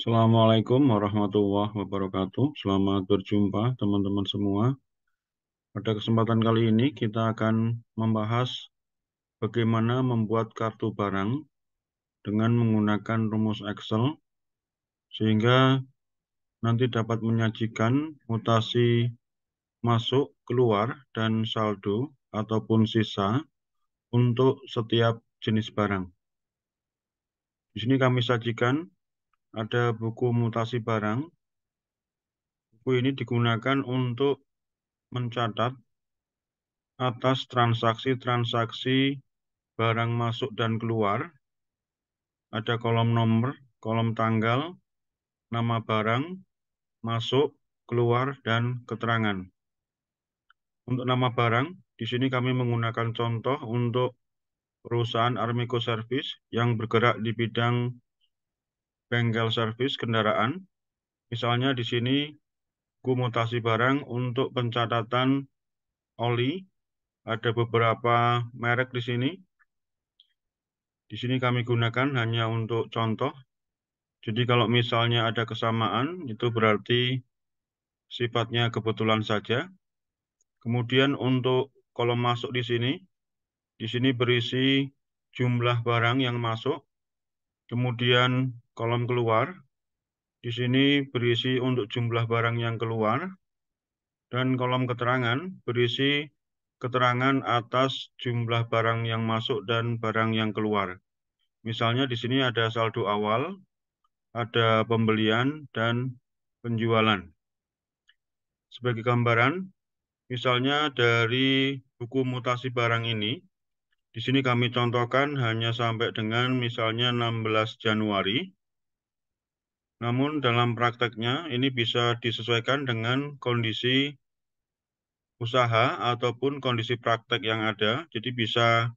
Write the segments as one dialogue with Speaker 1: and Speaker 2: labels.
Speaker 1: Assalamualaikum warahmatullahi wabarakatuh. Selamat berjumpa teman-teman semua. Pada kesempatan kali ini kita akan membahas bagaimana membuat kartu barang dengan menggunakan rumus Excel sehingga nanti dapat menyajikan mutasi masuk, keluar, dan saldo ataupun sisa untuk setiap jenis barang. Di sini kami sajikan ada buku mutasi barang. Buku ini digunakan untuk mencatat atas transaksi-transaksi barang masuk dan keluar. Ada kolom nomor, kolom tanggal, nama barang, masuk, keluar, dan keterangan. Untuk nama barang, di sini kami menggunakan contoh untuk perusahaan Armiko Service yang bergerak di bidang bengkel servis kendaraan. Misalnya di sini komutasi barang untuk pencatatan oli. Ada beberapa merek di sini. Di sini kami gunakan hanya untuk contoh. Jadi kalau misalnya ada kesamaan, itu berarti sifatnya kebetulan saja. Kemudian untuk kolom masuk di sini berisi jumlah barang yang masuk. Kemudian kolom keluar, di sini berisi untuk jumlah barang yang keluar. Dan kolom keterangan berisi keterangan atas jumlah barang yang masuk dan barang yang keluar. Misalnya di sini ada saldo awal, ada pembelian, dan penjualan. Sebagai gambaran, misalnya dari buku mutasi barang ini, di sini kami contohkan hanya sampai dengan misalnya 16 Januari. Namun dalam prakteknya ini bisa disesuaikan dengan kondisi usaha ataupun kondisi praktek yang ada. Jadi bisa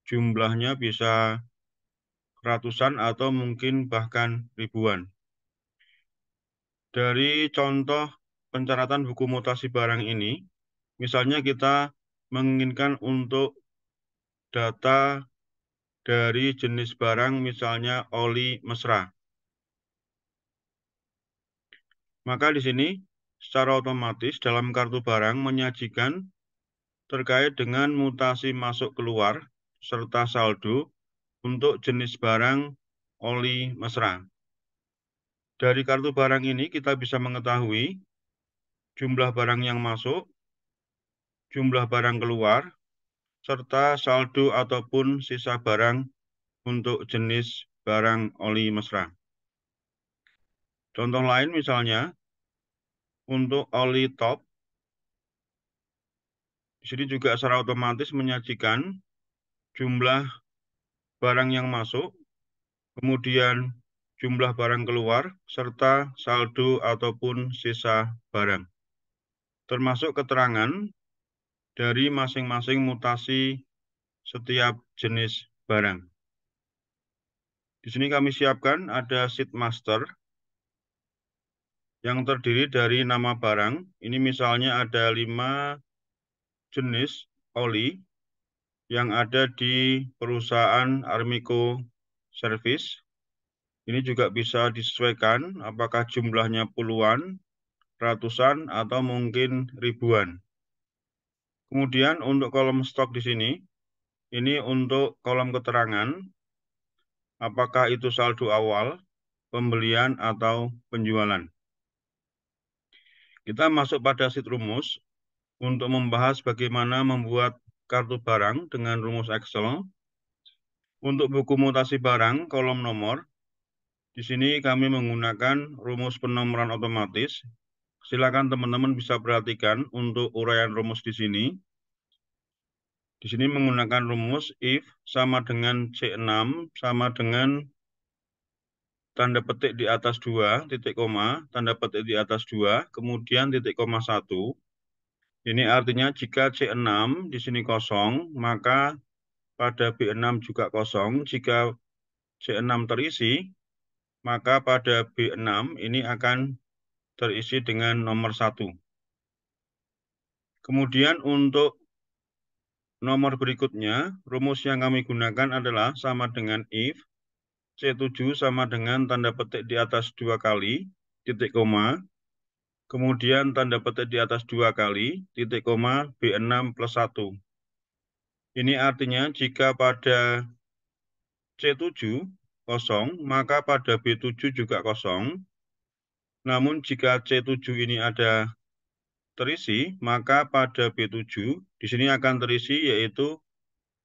Speaker 1: jumlahnya bisa ratusan atau mungkin bahkan ribuan. Dari contoh pencatatan buku mutasi barang ini, misalnya kita menginginkan untuk data dari jenis barang misalnya oli mesra. Maka di sini secara otomatis dalam kartu barang menyajikan terkait dengan mutasi masuk keluar serta saldo untuk jenis barang oli mesra. Dari kartu barang ini kita bisa mengetahui jumlah barang yang masuk, jumlah barang keluar, serta saldo ataupun sisa barang untuk jenis barang oli mesra. Contoh lain misalnya, untuk oli top, di sini juga secara otomatis menyajikan jumlah barang yang masuk, kemudian jumlah barang keluar, serta saldo ataupun sisa barang. Termasuk keterangan dari masing-masing mutasi setiap jenis barang. Di sini kami siapkan ada sheet master yang terdiri dari nama barang. Ini misalnya ada 5 jenis oli yang ada di perusahaan Armiko Service. Ini juga bisa disesuaikan apakah jumlahnya puluhan, ratusan, atau mungkin ribuan. Kemudian untuk kolom stok di sini, ini untuk kolom keterangan, apakah itu saldo awal, pembelian, atau penjualan. Kita masuk pada sheet rumus untuk membahas bagaimana membuat kartu barang dengan rumus Excel. Untuk buku mutasi barang, kolom nomor, di sini kami menggunakan rumus penomoran otomatis. Silakan teman-teman bisa perhatikan untuk uraian rumus di sini. Di sini menggunakan rumus if sama dengan C6 sama dengan tanda petik di atas 2, titik koma, tanda petik di atas 2, kemudian titik koma 1. Ini artinya jika C6 di sini kosong, maka pada B6 juga kosong. Jika C6 terisi, maka pada B6 ini akan terisi dengan nomor 1. Kemudian untuk nomor berikutnya, rumus yang kami gunakan adalah sama dengan if. C7 sama dengan tanda petik di atas 2 kali, titik koma, kemudian tanda petik di atas 2 kali, titik koma, B6 plus 1. Ini artinya jika pada C7 kosong, maka pada B7 juga kosong. Namun jika C7 ini ada terisi, maka pada B7 di sini akan terisi yaitu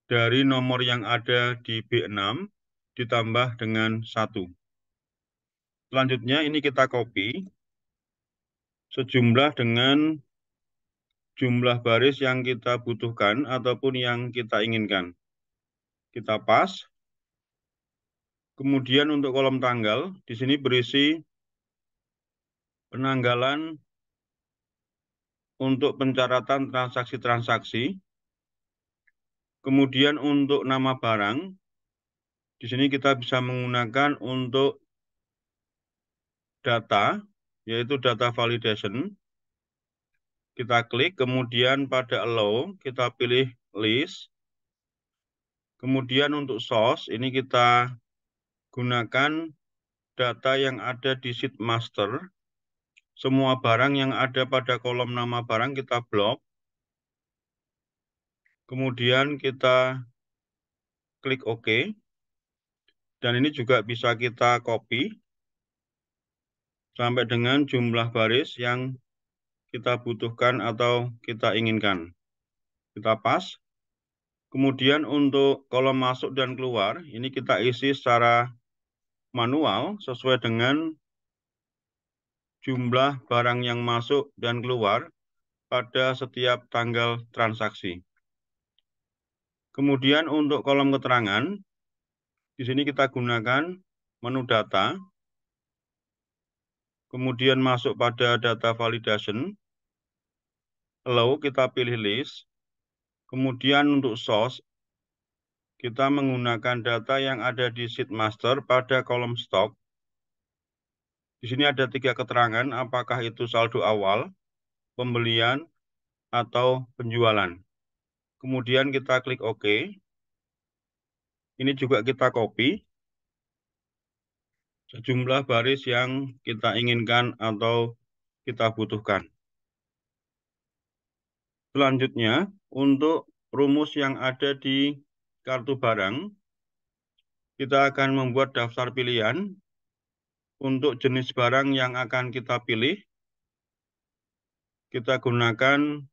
Speaker 1: dari nomor yang ada di B6 ditambah dengan 1. Selanjutnya ini kita copy sejumlah dengan jumlah baris yang kita butuhkan ataupun yang kita inginkan. Kita pas. Kemudian untuk kolom tanggal, di sini berisi penanggalan untuk pencatatan transaksi-transaksi. Kemudian untuk nama barang, di sini kita bisa menggunakan untuk data, yaitu data validation. Kita klik, kemudian pada allow, kita pilih list. Kemudian untuk source, ini kita gunakan data yang ada di sheet master. Semua barang yang ada pada kolom nama barang kita blok. Kemudian kita klik OK. Dan ini juga bisa kita copy sampai dengan jumlah baris yang kita butuhkan atau kita inginkan. Kita pas. Kemudian untuk kolom masuk dan keluar, ini kita isi secara manual sesuai dengan jumlah barang yang masuk dan keluar pada setiap tanggal transaksi. Kemudian untuk kolom keterangan, di sini kita gunakan menu data, kemudian masuk pada data validation, lalu kita pilih list, kemudian untuk source, kita menggunakan data yang ada di sheet master pada kolom stok. Di sini ada 3 keterangan, apakah itu saldo awal, pembelian, atau penjualan. Kemudian kita klik OK. Ini juga kita copy sejumlah baris yang kita inginkan atau kita butuhkan. Selanjutnya, untuk rumus yang ada di kartu barang, kita akan membuat daftar pilihan untuk jenis barang yang akan kita pilih. Kita gunakan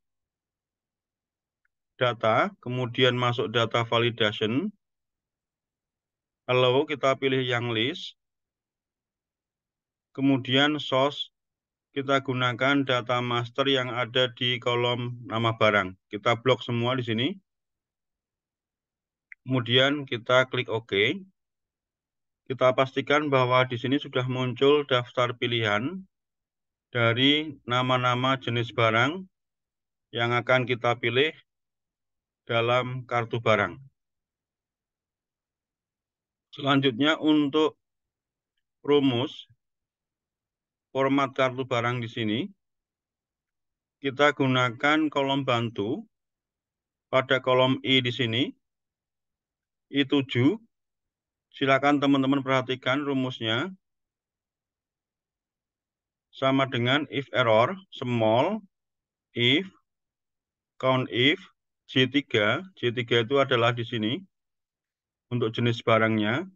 Speaker 1: data, kemudian masuk data validation. Lalu kita pilih yang list. Kemudian source, kita gunakan data master yang ada di kolom nama barang. Kita blok semua di sini. Kemudian kita klik OK. Kita pastikan bahwa di sini sudah muncul daftar pilihan dari nama-nama jenis barang yang akan kita pilih dalam kartu barang. Selanjutnya untuk rumus format kartu barang di sini, kita gunakan kolom bantu. Pada kolom I di sini, I7, silakan teman-teman perhatikan rumusnya. Sama dengan if error, small, if, count if, J3 itu adalah di sini untuk jenis barangnya.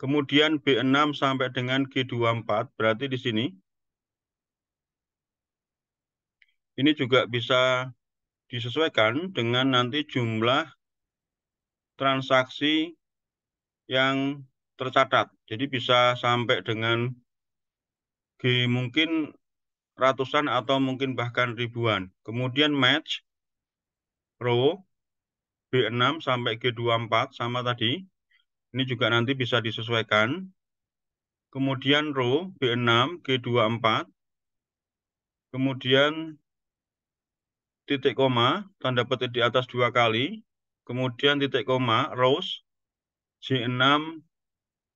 Speaker 1: Kemudian B6 sampai dengan G24, berarti di sini. Ini juga bisa disesuaikan dengan nanti jumlah transaksi yang tercatat. Jadi bisa sampai dengan G mungkin ratusan atau mungkin bahkan ribuan. Kemudian match row B6 sampai G24 sama tadi. Ini juga nanti bisa disesuaikan. Kemudian row B6 G24. Kemudian titik koma, tanda petik di atas 2 kali. Kemudian titik koma, rows J6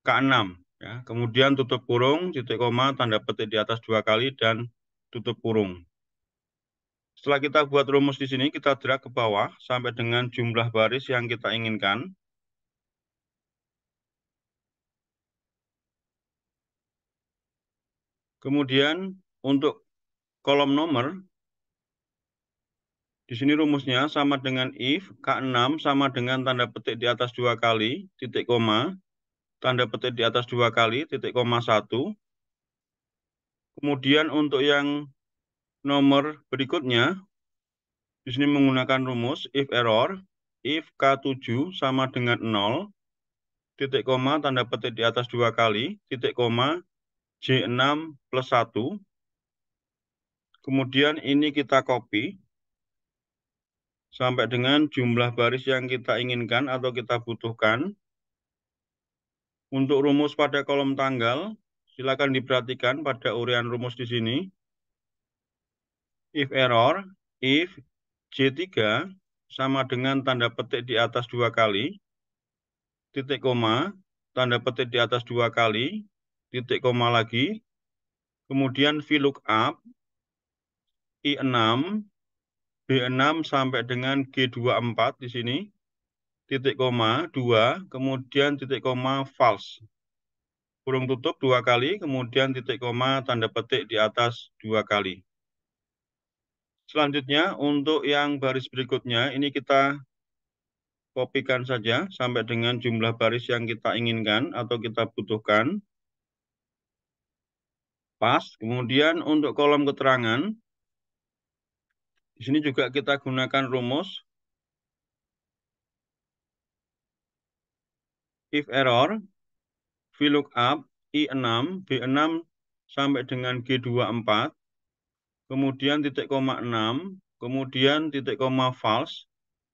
Speaker 1: K6. Ya. Kemudian tutup kurung, titik koma, tanda petik di atas 2 kali, dan tutup kurung. Setelah kita buat rumus di sini, kita drag ke bawah sampai dengan jumlah baris yang kita inginkan. Kemudian untuk kolom nomor, di sini rumusnya sama dengan if K6 sama dengan tanda petik di atas 2 kali, titik koma, tanda petik di atas 2 kali, titik koma 1. Kemudian untuk yang nomor berikutnya, di sini menggunakan rumus if error, if K7 sama dengan 0, titik koma, tanda petik di atas 2 kali, titik koma, J6 plus 1. Kemudian ini kita copy sampai dengan jumlah baris yang kita inginkan atau kita butuhkan. Untuk rumus pada kolom tanggal, silakan diperhatikan pada uraian rumus di sini. If error, if J3 sama dengan tanda petik di atas 2 kali, titik koma, tanda petik di atas 2 kali, titik koma lagi, kemudian VLOOKUP, I6, B6 sampai dengan G24 di sini, titik koma 2, kemudian titik koma false. Kurung tutup 2 kali, kemudian titik koma tanda petik di atas 2 kali. Selanjutnya untuk yang baris berikutnya, ini kita kopikan saja sampai dengan jumlah baris yang kita inginkan atau kita butuhkan. Pas. Kemudian untuk kolom keterangan, di sini juga kita gunakan rumus if error, VLOOKUP, I6, B6 sampai dengan G24, kemudian titik koma 6, kemudian titik koma false,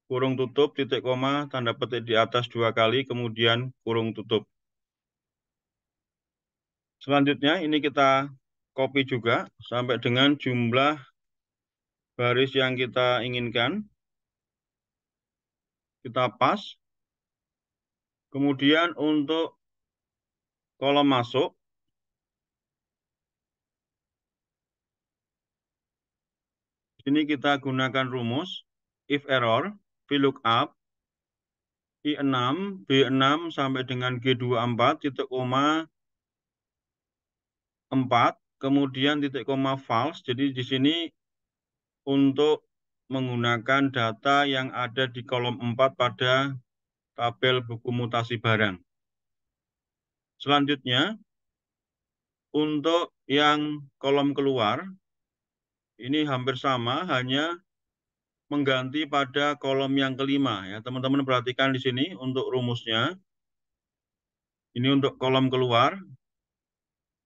Speaker 1: kurung tutup, titik koma, tanda petik di atas 2 kali, kemudian kurung tutup. Selanjutnya ini kita copy juga sampai dengan jumlah baris yang kita inginkan. Kita pas. Kemudian untuk kolom masuk, ini kita gunakan rumus if error, VLOOKUP, I6, B6 sampai dengan G24, titik koma 4, kemudian titik koma false. Jadi di sini untuk menggunakan data yang ada di kolom 4 pada tabel buku mutasi barang. Selanjutnya, untuk yang kolom keluar, ini hampir sama, hanya mengganti pada kolom yang kelima. Ya, teman-teman perhatikan di sini untuk rumusnya. Ini untuk kolom keluar,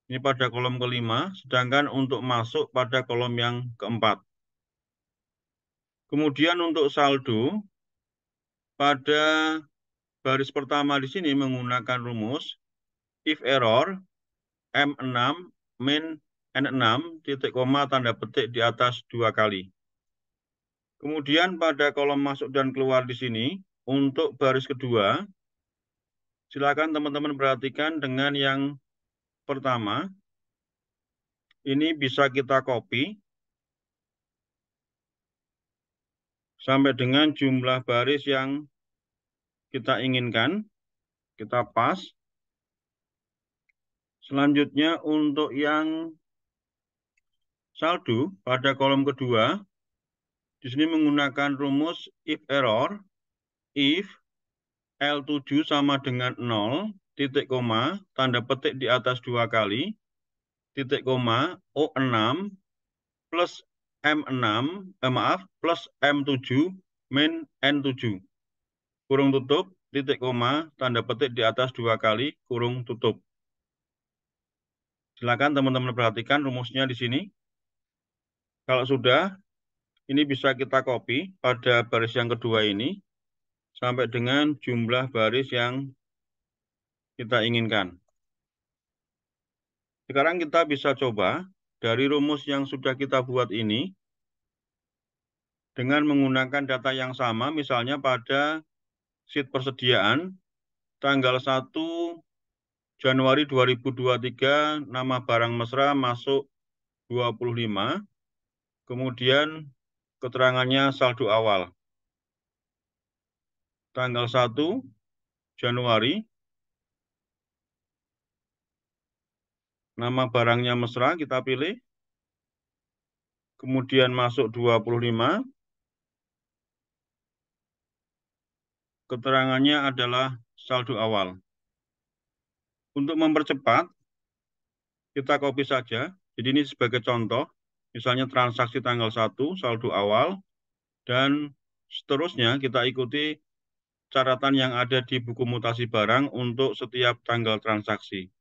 Speaker 1: ini pada kolom kelima, sedangkan untuk masuk pada kolom yang keempat. Kemudian untuk saldo, pada baris pertama di sini menggunakan rumus if error M6 min N6 titik koma tanda petik di atas 2 kali. Kemudian pada kolom masuk dan keluar di sini, untuk baris kedua, silakan teman-teman perhatikan dengan yang pertama. Ini bisa kita copy sampai dengan jumlah baris yang kita inginkan. Kita pas. Selanjutnya untuk yang saldo pada kolom kedua, di sini menggunakan rumus if error, if L7 sama dengan 0, titik koma, tanda petik di atas 2 kali, titik koma, O6 plus M6, plus M7 min N7. Kurung tutup, titik koma, tanda petik di atas 2 kali, kurung tutup. Silakan teman-teman perhatikan rumusnya di sini. Kalau sudah, ini bisa kita copy pada baris yang kedua ini, sampai dengan jumlah baris yang kita inginkan. Sekarang kita bisa coba dari rumus yang sudah kita buat ini, dengan menggunakan data yang sama, misalnya pada sheet persediaan, tanggal 1 Januari 2023, nama barang mesra masuk 25, kemudian keterangannya saldo awal. Tanggal 1 Januari, Nama barangnya mesra, kita pilih. Kemudian masuk 25. Keterangannya adalah saldo awal. Untuk mempercepat, kita copy saja. Jadi ini sebagai contoh, misalnya transaksi tanggal 1, saldo awal, dan seterusnya kita ikuti catatan yang ada di buku mutasi barang untuk setiap tanggal transaksi.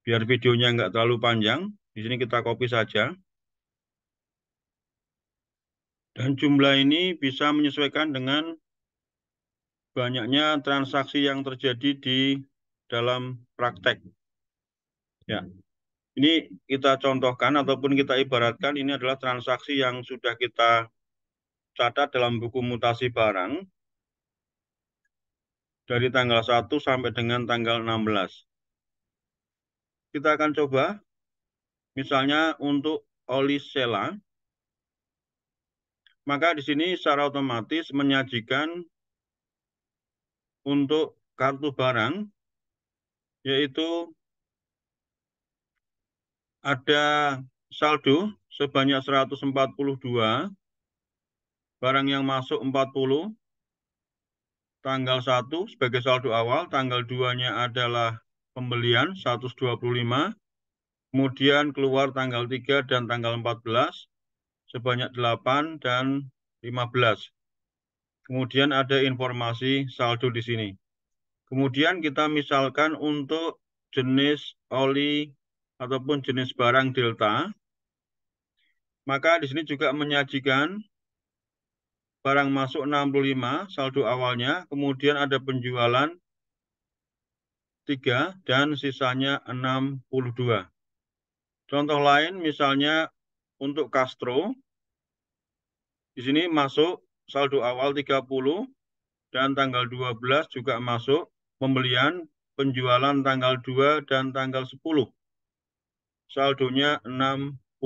Speaker 1: Biar videonya nggak terlalu panjang, di sini kita copy saja. Dan jumlah ini bisa menyesuaikan dengan banyaknya transaksi yang terjadi di dalam praktek. Ya, ini kita contohkan ataupun kita ibaratkan ini adalah transaksi yang sudah kita catat dalam buku mutasi barang dari tanggal 1 sampai dengan tanggal 16. Kita akan coba misalnya untuk oli Sela, maka di sini secara otomatis menyajikan untuk kartu barang, yaitu ada saldo sebanyak 142, barang yang masuk 40, tanggal 1 sebagai saldo awal, tanggal 2-nya adalah pembelian 125, kemudian keluar tanggal 3 dan tanggal 14, sebanyak 8 dan 15. Kemudian ada informasi saldo di sini. Kemudian kita misalkan untuk jenis oli ataupun jenis barang Delta, maka di sini juga menyajikan barang masuk 65 saldo awalnya, kemudian ada penjualan 3 dan sisanya 62. Contoh lain misalnya untuk Castro, di sini masuk saldo awal 30 dan tanggal 12 juga masuk pembelian, penjualan tanggal 2 dan tanggal 10. Saldonya 62.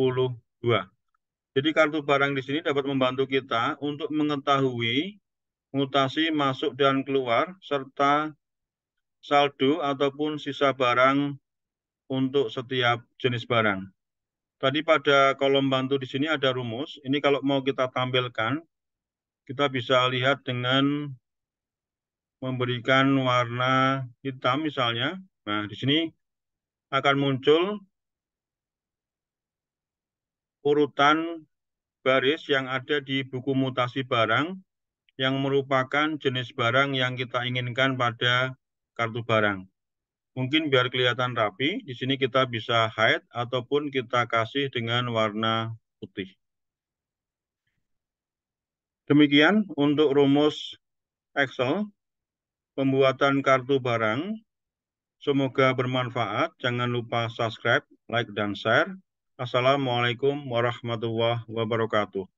Speaker 1: Jadi kartu barang di sini dapat membantu kita untuk mengetahui mutasi masuk dan keluar serta saldo ataupun sisa barang untuk setiap jenis barang. Tadi pada kolom bantu di sini ada rumus. Ini kalau mau kita tampilkan, kita bisa lihat dengan memberikan warna hitam misalnya. Nah, di sini akan muncul urutan baris yang ada di buku mutasi barang yang merupakan jenis barang yang kita inginkan pada kartu barang. Mungkin biar kelihatan rapi, di sini kita bisa hide ataupun kita kasih dengan warna putih. Demikian untuk rumus Excel pembuatan kartu barang. Semoga bermanfaat. Jangan lupa subscribe, like, dan share. Assalamualaikum warahmatullahi wabarakatuh.